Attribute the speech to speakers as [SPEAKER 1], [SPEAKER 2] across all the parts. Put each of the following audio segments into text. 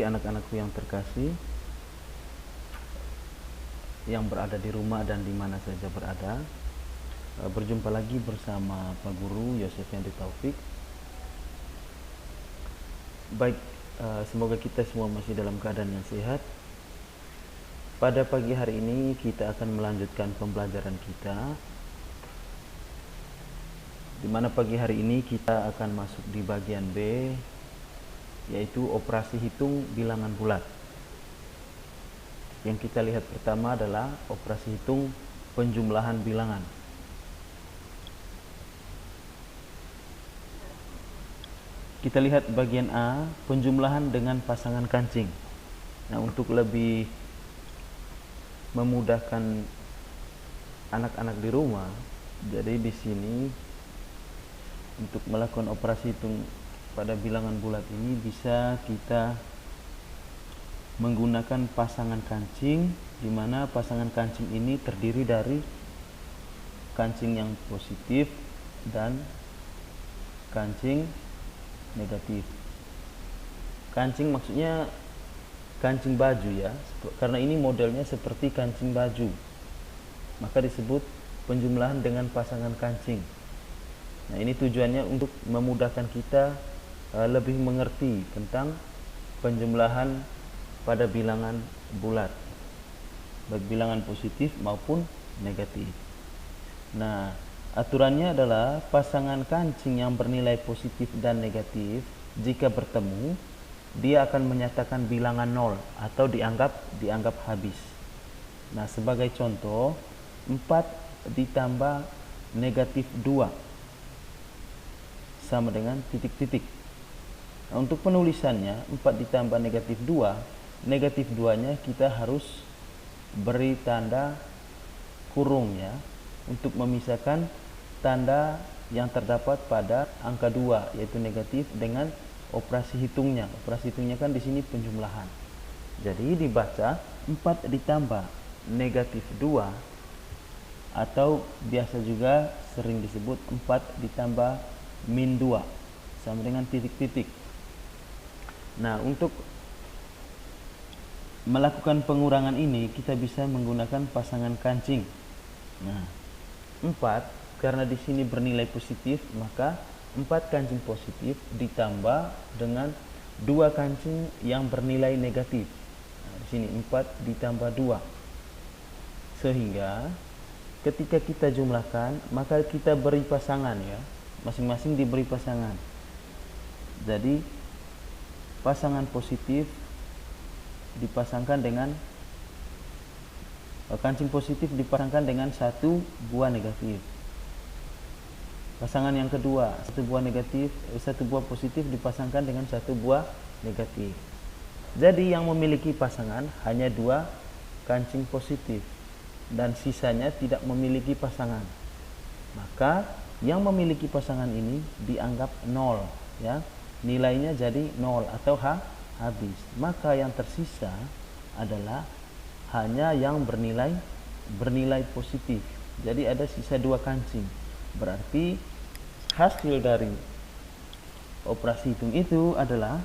[SPEAKER 1] Anak-anakku yang terkasih, yang berada di rumah dan di mana saja berada, berjumpa lagi bersama Pak Guru Yosef Yandi Taufik. Baik, semoga kita semua masih dalam keadaan yang sehat. Pada pagi hari ini kita akan melanjutkan pembelajaran kita, di mana pagi hari ini kita akan masuk di bagian B, yaitu operasi hitung bilangan bulat. Yang kita lihat pertama adalah operasi hitung penjumlahan bilangan. Kita lihat bagian A, penjumlahan dengan pasangan kancing. Nah, untuk lebih memudahkan anak-anak di rumah, jadi di sini untuk melakukan operasi hitung pada bilangan bulat ini bisa kita menggunakan pasangan kancing, di mana pasangan kancing ini terdiri dari kancing yang positif dan kancing negatif. Kancing maksudnya kancing baju ya, karena ini modelnya seperti kancing baju, maka disebut penjumlahan dengan pasangan kancing. Nah, ini tujuannya untuk memudahkan kita lebih mengerti tentang penjumlahan pada bilangan bulat, baik bilangan positif maupun negatif. Nah, aturannya adalah pasangan kancing yang bernilai positif dan negatif jika bertemu, dia akan menyatakan bilangan 0 atau dianggap habis. Nah, sebagai contoh, 4 ditambah negatif 2 sama dengan titik-titik. Nah, untuk penulisannya 4 ditambah negatif 2, negatif 2 nya kita harus beri tanda kurung ya, untuk memisahkan tanda yang terdapat pada angka 2 yaitu negatif dengan operasi hitungnya. Operasi hitungnya kan di sini penjumlahan. Jadi dibaca 4 ditambah negatif 2 atau biasa juga sering disebut 4 ditambah min 2 sama dengan titik-titik. Nah, untuk melakukan pengurangan ini kita bisa menggunakan pasangan kancing. Nah, 4 karena di sini bernilai positif, maka 4 kancing positif ditambah dengan 2 kancing yang bernilai negatif. Nah, di sini 4 ditambah 2. Sehingga ketika kita jumlahkan, maka kita beri pasangan ya. Masing-masing diberi pasangan. Jadi pasangan positif dipasangkan dengan kancing positif dipasangkan dengan 1 buah negatif. Pasangan yang kedua, 1 buah negatif, 1 buah positif dipasangkan dengan 1 buah negatif. Jadi yang memiliki pasangan hanya 2 kancing positif dan sisanya tidak memiliki pasangan. Maka yang memiliki pasangan ini dianggap 0 ya. Nilainya jadi 0 atau habis. Maka yang tersisa adalah hanya yang bernilai positif. Jadi ada sisa 2 kancing. Berarti hasil dari operasi hitung itu adalah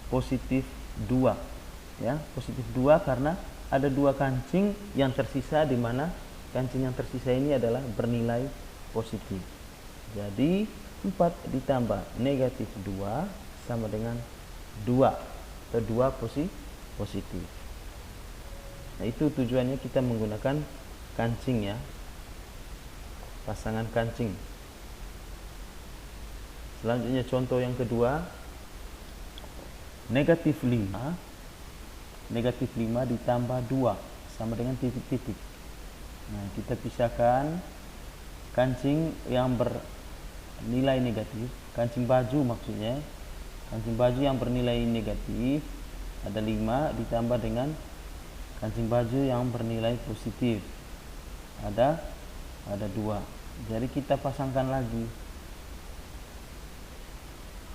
[SPEAKER 1] positif 2 ya. Positif 2 karena ada 2 kancing yang tersisa, di mana kancing yang tersisa ini adalah bernilai positif. Jadi 4 ditambah negatif 2 sama dengan 2 atau 2 positif. Nah, itu tujuannya kita menggunakan kancing ya, pasangan kancing. Selanjutnya contoh yang kedua, negatif 5 ditambah 2 sama dengan titik-titik. Nah, kita pisahkan kancing yang bernilai negatif, kancing baju maksudnya, kancing baju yang bernilai negatif ada 5 ditambah dengan kancing baju yang bernilai positif ada 2. Jadi kita pasangkan lagi.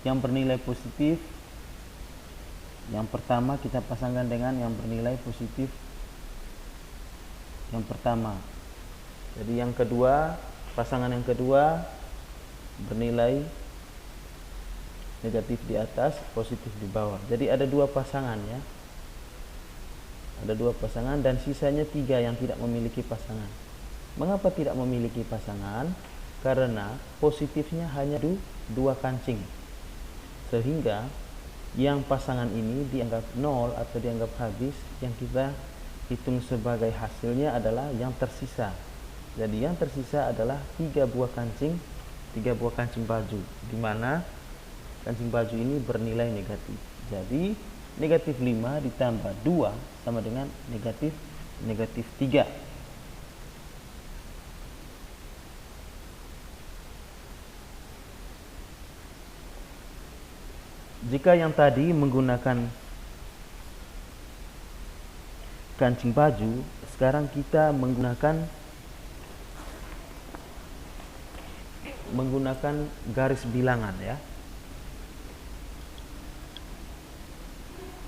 [SPEAKER 1] Yang bernilai positif yang pertama kita pasangkan dengan yang bernilai positif yang pertama. Jadi yang kedua, pasangan yang kedua bernilai Negatif di atas, positif di bawah. Jadi ada dua pasangan ya. Ada dua pasangan dan sisanya 3 yang tidak memiliki pasangan. Mengapa tidak memiliki pasangan? Karena positifnya hanya 2 kancing. Sehingga yang pasangan ini dianggap 0 atau dianggap habis. Yang kita hitung sebagai hasilnya adalah yang tersisa. Jadi yang tersisa adalah 3 buah kancing, 3 buah kancing baju, di mana kancing baju ini bernilai negatif. Jadi negatif 5 ditambah 2 sama dengan negatif 3. Jika yang tadi menggunakan kancing baju, sekarang kita menggunakan garis bilangan ya.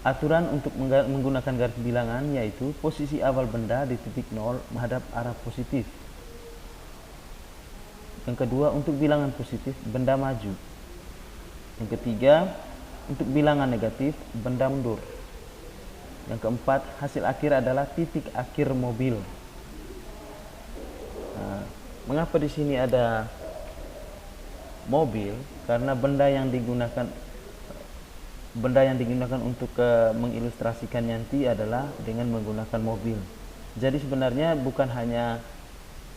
[SPEAKER 1] Aturan untuk menggunakan garis bilangan yaitu posisi awal benda di titik 0 menghadap arah positif. Yang kedua, untuk bilangan positif, benda maju. Yang ketiga, untuk bilangan negatif, benda mundur. Yang keempat, hasil akhir adalah titik akhir mobil. Nah, mengapa di sini ada mobil? Karena benda yang digunakan untuk mengilustrasikan nanti adalah dengan menggunakan mobil. Jadi sebenarnya bukan hanya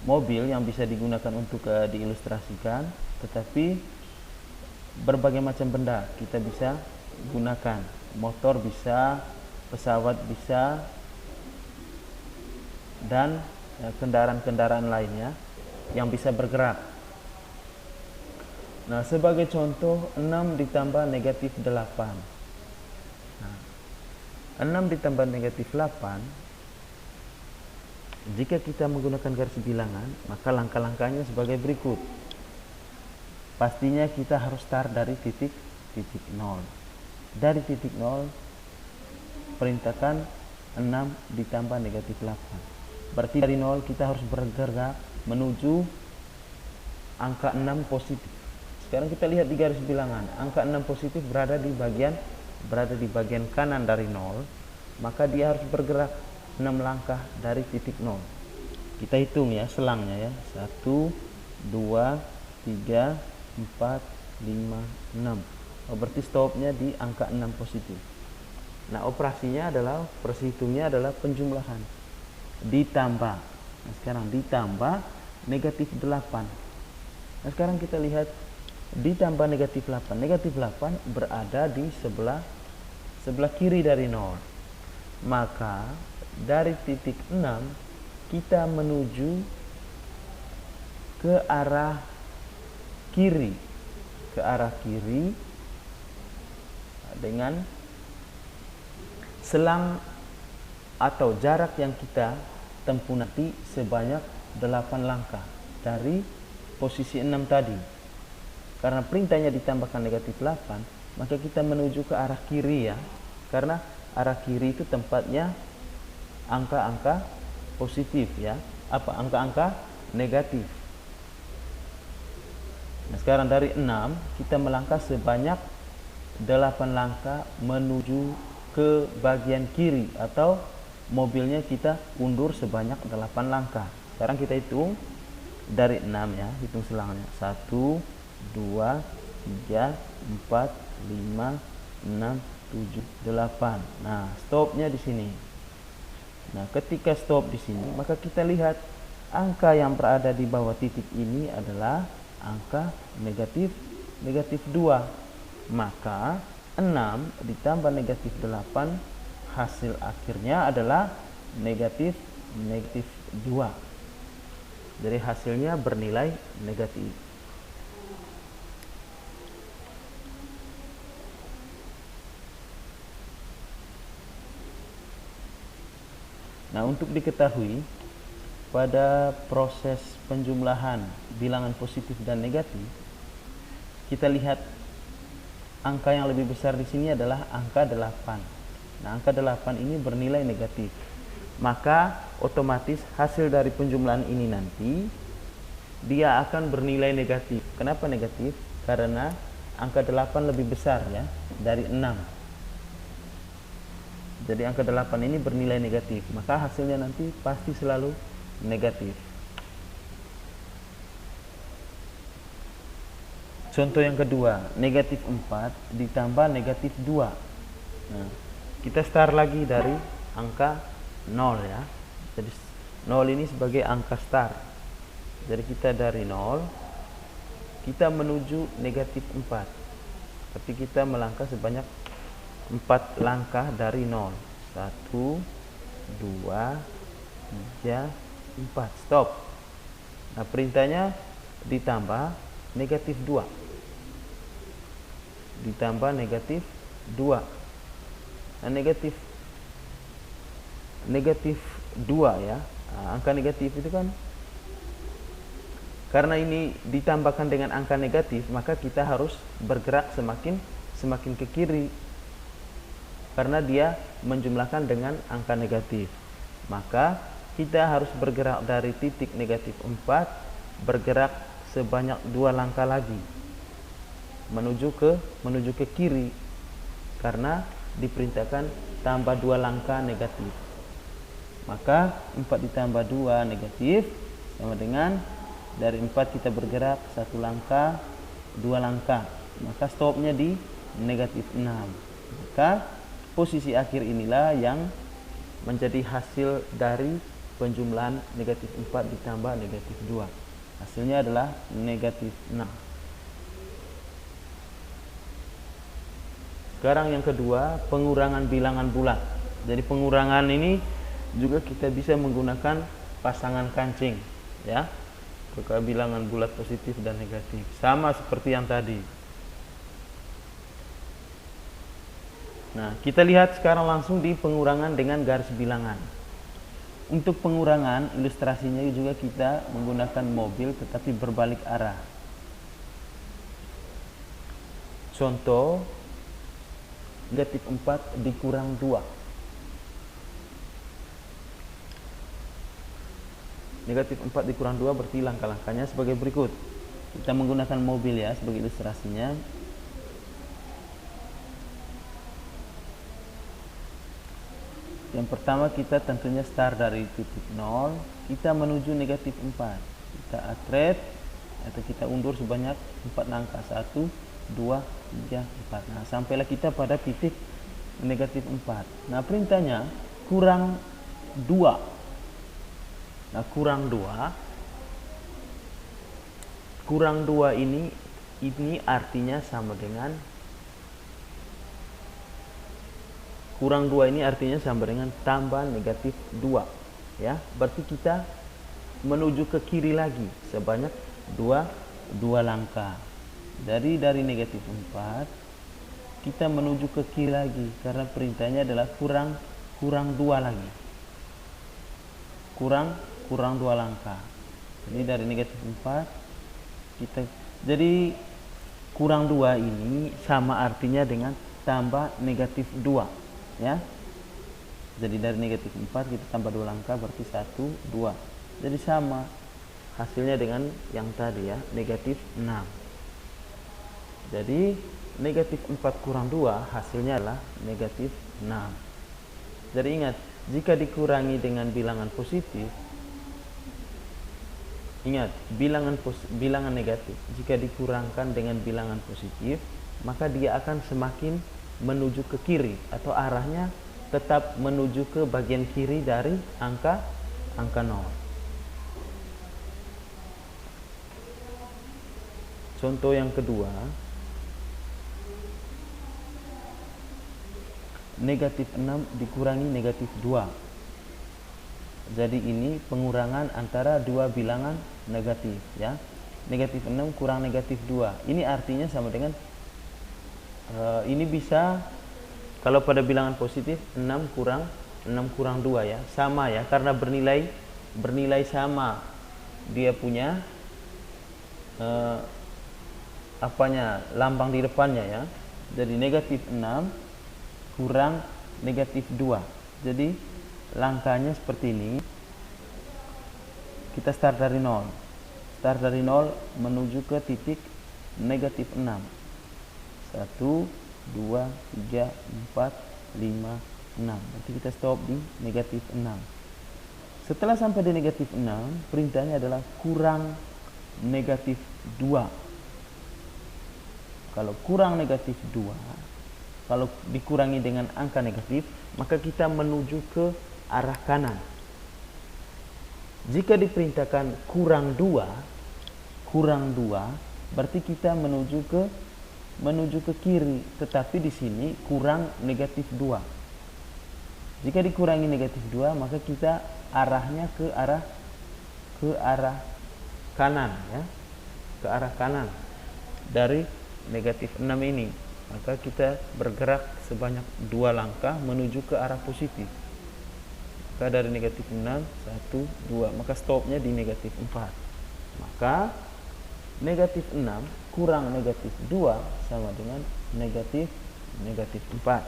[SPEAKER 1] mobil yang bisa digunakan untuk diilustrasikan, tetapi berbagai macam benda kita bisa gunakan. Motor bisa, pesawat bisa, dan kendaraan-kendaraan lainnya yang bisa bergerak. Nah, sebagai contoh 6 ditambah negatif 8. Nah, 6 ditambah negatif 8, jika kita menggunakan garis bilangan, maka langkah-langkahnya sebagai berikut. Pastinya kita harus start dari titik 0. Dari titik 0, perintahkan 6 ditambah negatif 8. Berarti dari 0 kita harus bergerak menuju angka 6 positif. Sekarang kita lihat di garis bilangan, angka 6 positif berada di bagian kanan dari 0, maka dia harus bergerak 6 langkah dari titik 0. Kita hitung ya selangnya ya. 1 2 3 4 5 6. Berarti stopnya di angka 6 positif. Nah, operasinya adalah, persihitungnya adalah penjumlahan. Ditambah. Nah, sekarang ditambah negatif 8. Nah, sekarang kita lihat ditambah negatif 8. Negatif 8 berada di sebelah kiri dari 0. Maka dari titik 6 kita menuju ke arah kiri. Dengan selang atau jarak yang kita tempuh nanti sebanyak 8 langkah dari posisi 6 tadi. Karena perintahnya ditambahkan negatif 8, maka kita menuju ke arah kiri ya. Karena arah kiri itu tempatnya angka-angka positif ya. Apa? Angka-angka negatif. Nah, sekarang dari 6 kita melangkah sebanyak 8 langkah menuju ke bagian kiri, atau mobilnya kita undur sebanyak 8 langkah. Sekarang kita hitung dari 6 ya, hitung selangnya. 1 2 3 4 5 6 7 8. Nah, stopnya di sini. Nah, ketika stop di sini, maka kita lihat angka yang berada di bawah titik ini adalah angka negatif 2. Maka 6 ditambah negatif 8, hasil akhirnya adalah negatif 2. Jadi hasilnya bernilai negatif. Nah, untuk diketahui pada proses penjumlahan bilangan positif dan negatif, kita lihat angka yang lebih besar di sini adalah angka 8. Nah, angka 8 ini bernilai negatif. Maka otomatis hasil dari penjumlahan ini nanti dia akan bernilai negatif. Kenapa negatif? Karena angka 8 lebih besar ya dari 6. Jadi angka 8 ini bernilai negatif, maka hasilnya nanti pasti selalu negatif. Contoh yang kedua, negatif 4 ditambah negatif 2. Nah, kita start lagi dari angka 0 ya. Jadi 0 ini sebagai angka start. Jadi kita dari 0 kita menuju negatif 4. Tapi kita melangkah sebanyak 4 langkah dari 0. 1 2 3 4. Stop. Nah, perintahnya ditambah negatif 2. Ditambah negatif 2. Nah, negatif 2 ya. Nah, angka negatif itu kan karena ini ditambahkan dengan angka negatif, maka kita harus bergerak semakin ke kiri. Karena dia menjumlahkan dengan angka negatif. Maka kita harus bergerak dari titik negatif 4, bergerak sebanyak 2 langkah lagi menuju ke kiri, karena diperintahkan tambah 2 langkah negatif. Maka 4 ditambah 2 negatif sama dengan dari 4 kita bergerak 1 langkah 2 langkah, maka stopnya di negatif 6. Maka posisi akhir inilah yang menjadi hasil dari penjumlahan negatif 4 ditambah negatif 2. Hasilnya adalah negatif 6. Sekarang yang kedua, pengurangan bilangan bulat. Jadi pengurangan ini juga kita bisa menggunakan pasangan kancing ya, ke bilangan bulat positif dan negatif, sama seperti yang tadi. Nah, kita lihat sekarang langsung di pengurangan dengan garis bilangan. Untuk pengurangan, ilustrasinya juga kita menggunakan mobil tetapi berbalik arah. Contoh, negatif 4 dikurang 2. Negatif 4 dikurang 2 berarti langkah-langkahnya sebagai berikut. Kita menggunakan mobil ya sebagai ilustrasinya. Yang pertama kita tentunya start dari titik 0, kita menuju negatif 4. Kita atret atau kita undur sebanyak 4 langkah. 1 2 3 4. Nah, sampailah kita pada titik negatif 4. Nah, perintahnya kurang 2. Nah, kurang 2 ini artinya sama dengan kurang 2 ini artinya sama dengan tambah negatif 2 ya. Berarti kita menuju ke kiri lagi sebanyak 2 langkah. Dari negatif 4 kita menuju ke kiri lagi karena perintahnya adalah kurang 2 lagi. Kurang 2 langkah. Jadi dari negatif 4 kita, jadi kurang 2 ini sama artinya dengan tambah negatif 2 ya. Jadi dari negatif 4 kita tambah 2 langkah berarti 1 2. Jadi sama hasilnya dengan yang tadi ya, negatif 6. Jadi negatif 4 kurang 2 hasilnya adalah negatif 6. Jadi ingat, jika dikurangi dengan bilangan positif, ingat bilangan negatif jika dikurangkan dengan bilangan positif, maka dia akan semakin menuju ke kiri atau arahnya tetap menuju ke bagian kiri dari angka 0. Contoh yang kedua, negatif 6 dikurangi negatif 2. Jadi ini pengurangan antara dua bilangan negatif ya. Negatif 6 kurang negatif 2. Ini artinya sama dengan ini bisa kalau pada bilangan positif 6 kurang 2 ya. Sama ya, karena bernilai sama. Dia punya lambang di depannya ya. Jadi negatif 6 kurang negatif 2. Jadi langkahnya seperti ini. Kita start dari 0. Start dari 0 menuju ke titik negatif 6. 1, 2, 3, 4, 5, 6. Berarti kita stop di negatif 6. Setelah sampai di negatif 6, perintahnya adalah kurang negatif 2. Kalau kurang negatif 2, kalau dikurangi dengan angka negatif, maka kita menuju ke arah kanan. Jika diperintahkan kurang 2, berarti kita menuju ke kiri, tetapi di sini kurang negatif 2. Jika dikurangi negatif 2, maka kita arahnya ke arah kanan, ya. Ke arah kanan dari negatif 6 ini. Maka kita bergerak sebanyak 2 langkah menuju ke arah positif. Maka dari negatif 6, 1, 2, maka stopnya di negatif 4. Maka negatif 6 kurang negatif 2 sama dengan negatif 4.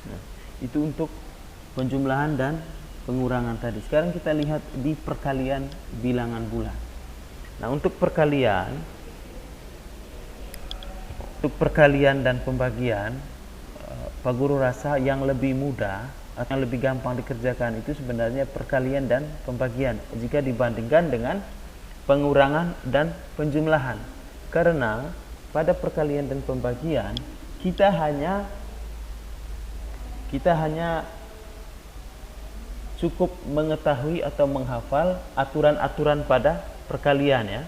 [SPEAKER 1] Nah, itu untuk penjumlahan dan pengurangan tadi. Sekarang kita lihat di perkalian bilangan bulat. Nah, untuk perkalian dan pembagian, Pak Guru rasa yang lebih mudah atau yang lebih gampang dikerjakan itu sebenarnya perkalian dan pembagian jika dibandingkan dengan pengurangan dan penjumlahan. Karena pada perkalian dan pembagian kita hanya cukup mengetahui atau menghafal aturan-aturan pada perkalian, ya.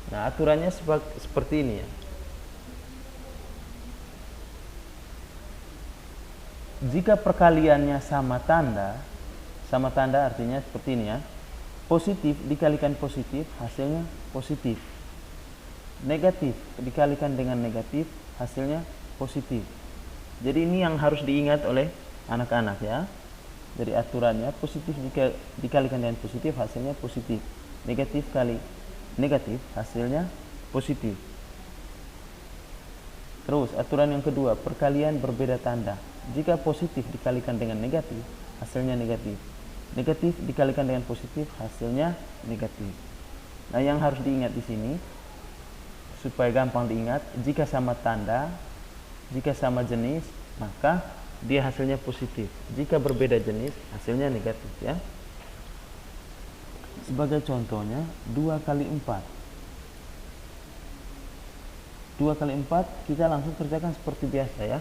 [SPEAKER 1] Nah, aturannya seperti ini, ya. Jika perkaliannya sama tanda artinya seperti ini, ya. Positif dikalikan positif, hasilnya positif. Negatif dikalikan dengan negatif, hasilnya positif. Jadi ini yang harus diingat oleh anak-anak, ya. Dari aturannya, positif dikalikan dengan positif, hasilnya positif. Negatif kali negatif, hasilnya positif. Terus aturan yang kedua, perkalian berbeda tanda. Jika positif dikalikan dengan negatif, hasilnya negatif. Negatif dikalikan dengan positif, hasilnya negatif. Nah, yang harus diingat di sini supaya gampang diingat, jika sama tanda, jika sama jenis, maka dia hasilnya positif. Jika berbeda jenis, hasilnya negatif, ya. Sebagai contohnya, 2 kali 4. 2 kali 4 kita langsung kerjakan seperti biasa, ya.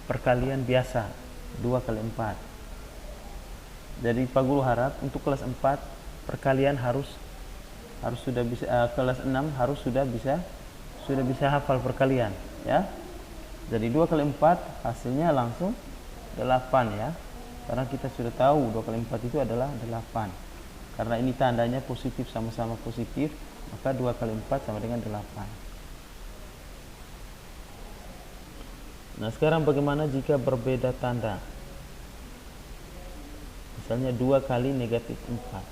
[SPEAKER 1] Perkalian biasa, 2 kali 4. Jadi Pak Guru harap untuk kelas 4 perkalian harus sudah bisa, kelas 6 harus sudah bisa hafal perkalian, ya. Jadi 2 kali 4 hasilnya langsung 8, ya. Karena kita sudah tahu 2 kali 4 itu adalah 8. Karena ini tandanya positif, sama-sama positif, maka 2 kali 4 sama dengan 8. Nah, sekarang bagaimana jika berbeda tanda? Misalnya 2 kali negatif 4.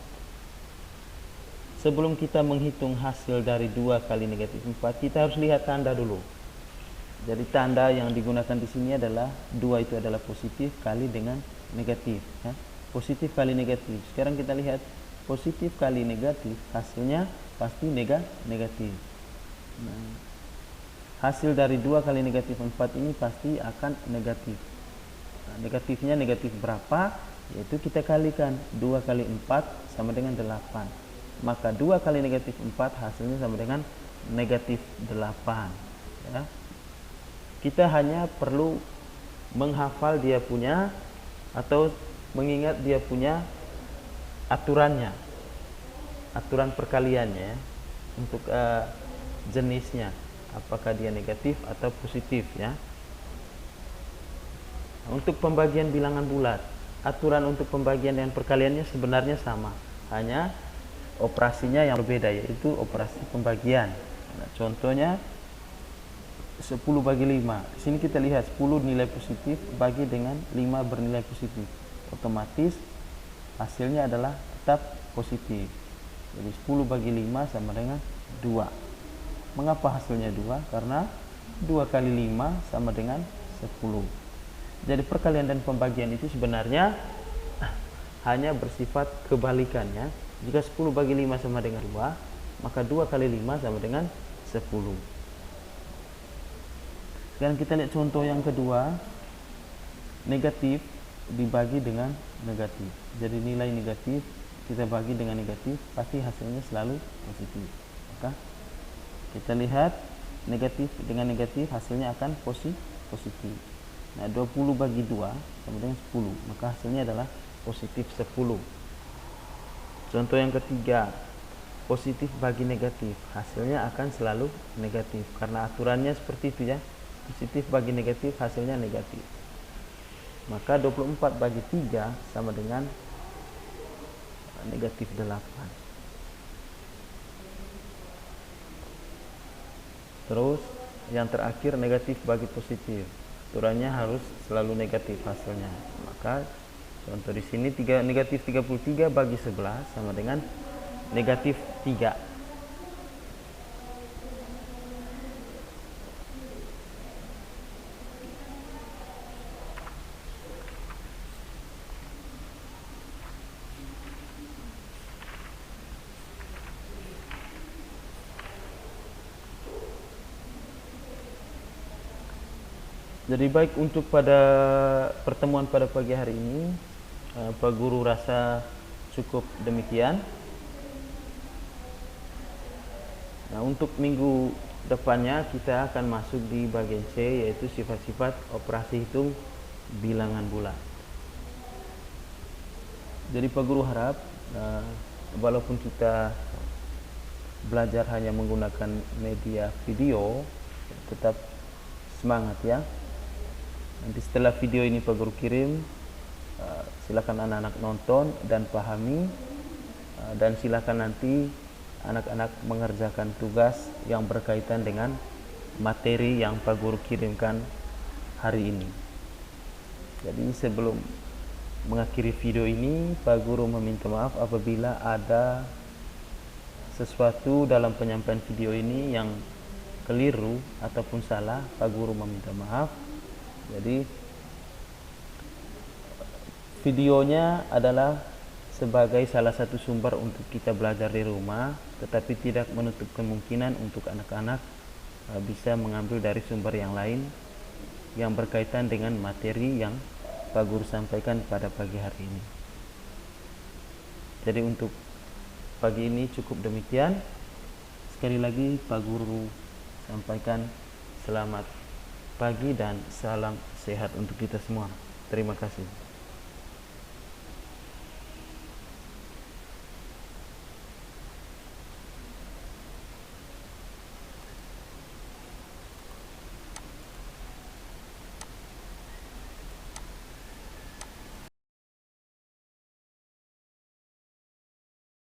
[SPEAKER 1] Sebelum kita menghitung hasil dari 2 kali negatif 4, kita harus lihat tanda dulu. Jadi tanda yang digunakan di sini adalah 2 itu adalah positif kali dengan negatif, ya. Positif kali negatif. Sekarang kita lihat positif kali negatif, hasilnya pasti negatif. Nah, hasil dari 2 kali negatif 4 ini pasti akan negatif. Nah, negatifnya negatif berapa? Yaitu kita kalikan 2 kali 4 sama dengan 8. Maka 2 kali negatif 4 hasilnya sama dengan negatif 8, ya. Kita hanya perlu menghafal dia punya atau mengingat dia punya aturannya, aturan perkaliannya, ya. Untuk jenisnya, apakah dia negatif atau positif, ya. Untuk pembagian bilangan bulat, aturan untuk pembagian dan perkaliannya sebenarnya sama, hanya operasinya yang berbeda, yaitu operasi pembagian. Nah, contohnya 10 bagi 5. Di sini kita lihat 10 nilai positif bagi dengan 5 bernilai positif. Otomatis hasilnya adalah tetap positif. Jadi 10 bagi 5 sama dengan 2. Mengapa hasilnya 2? Karena 2 kali 5 sama dengan 10. Jadi perkalian dan pembagian itu sebenarnya hanya bersifat kebalikannya. Jika 10 bagi 5 sama dengan 2, maka 2 kali 5 sama dengan 10. Sekarang kita lihat contoh yang kedua. Negatif dibagi dengan negatif. Jadi nilai negatif kita bagi dengan negatif, pasti hasilnya selalu positif. Maka kita lihat negatif dengan negatif hasilnya akan positif. Nah, 20 bagi 2 sama dengan 10, maka hasilnya adalah positif 10. Contoh yang ketiga, positif bagi negatif, hasilnya akan selalu negatif karena aturannya seperti itu ya. Positif bagi negatif, hasilnya negatif. Maka 24 bagi 3 sama dengan negatif 8. Terus yang terakhir negatif bagi positif, aturannya harus selalu negatif hasilnya. Maka contoh di sini negatif 33 bagi 11 sama dengan negatif 3. Jadi baik, untuk pada pertemuan pada pagi hari ini Pak Guru rasa cukup demikian. Nah, untuk minggu depannya kita akan masuk di bagian C, yaitu sifat-sifat operasi hitung bilangan bulat. Jadi Pak Guru harap walaupun kita belajar hanya menggunakan media video, tetap semangat ya. Nanti setelah video ini Pak Guru kirim, silakan anak-anak nonton dan pahami, dan silakan nanti anak-anak mengerjakan tugas yang berkaitan dengan materi yang Pak Guru kirimkan hari ini. Jadi sebelum mengakhiri video ini, Pak Guru meminta maaf apabila ada sesuatu dalam penyampaian video ini yang keliru ataupun salah. Pak Guru meminta maaf. Jadi videonya adalah sebagai salah satu sumber untuk kita belajar di rumah, tetapi tidak menutup kemungkinan untuk anak-anak bisa mengambil dari sumber yang lain yang berkaitan dengan materi yang Pak Guru sampaikan pada pagi hari ini. Jadi untuk pagi ini cukup demikian. Sekali lagi Pak Guru sampaikan selamat pagi dan salam sehat untuk kita semua. Terima kasih.